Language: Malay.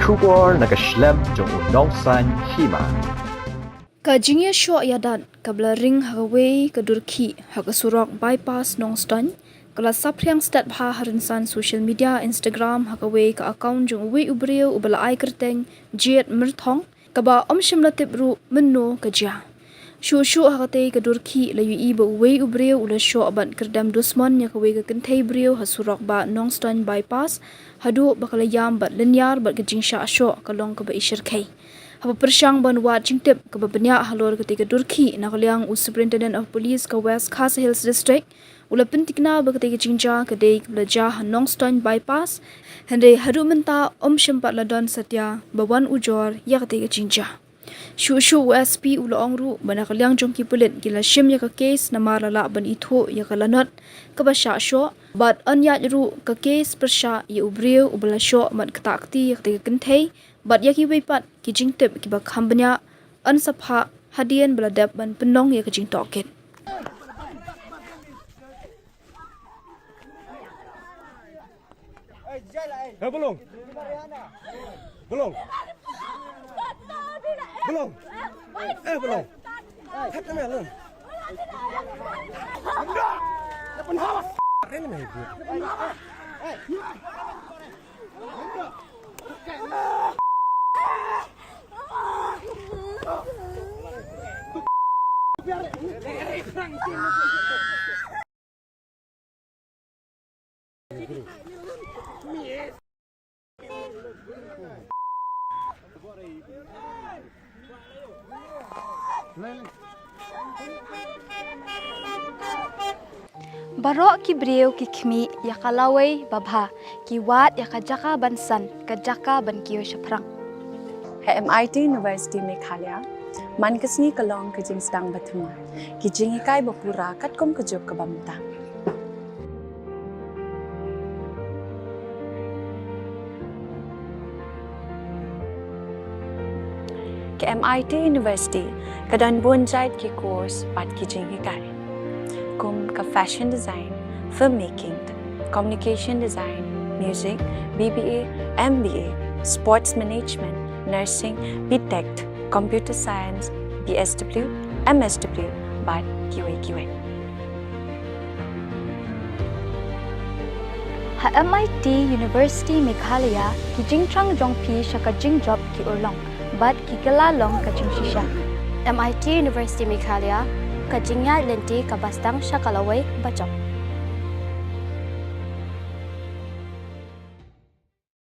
Kubor nakaslem jong Nongstoin hima. Ka jingjia sho yadan kabla ring hagaway kadurki hagasurok bypass Nongstoin kala sapriang stat bha harinsan social media Instagram hagaway ka account jong we ubreo ubala ai kerteng jet mirthong kaba omshim latip ru menno kajia shu hagate kadurki layu i ba we ubreo ula sho ban kerdam dusman ya kaway ka kentei breo hasurok ba Nongstoin bypass hadu bakala yam bat linyar bat kajingsha sho kalong ka ba shyrkhei Haba persyang banwat jingtip ke bebanyak halor ketika Durki nakaliang Superintendent of Police ke West Khas Hills District ula pentikna ketika jingjia kedai belajar Nongstoin bypass hende hadu menta shempat ladon setia bawan ujor ya ketika jingjia Shu USP ula ongru banakaliang jongki pulit gila shim ya ke case nama lala ban itu ya ke lanot ke basya syo bat anya ru ke case persya ya ubriu ubala syo mat ketakti ya ketika kentei bat yaki weipat ki jingtip ki bak hambanya ansapha hadian beladap ban penong ya ke jing toket Belum. Belum. Belum. Belum. Hắt cái mẹ luôn. Cái này mày Barok ki breu ki khmi ya kalawai babha ki wat ya kajaka bansan kajaka ban kiyo shaprang MIT University Meghalaya man kasni kalong ke jingstang bathuma ki jingikai bapura katkom kejok kabamta ke MIT University kadan bonjait ki course pat ki jingikai kum ka fashion design, filmmaking, communication design, music, BBA, MBA, sports management, nursing, BTech, computer science, BSW, MSW, but QA. ha MIT University Meghalaya ki jingtrang jongpi shaka jingjob ki urlong but ki kalalong ka shisha MIT University Meghalaya ka jingjia lenti ka bastang syakalaway bacok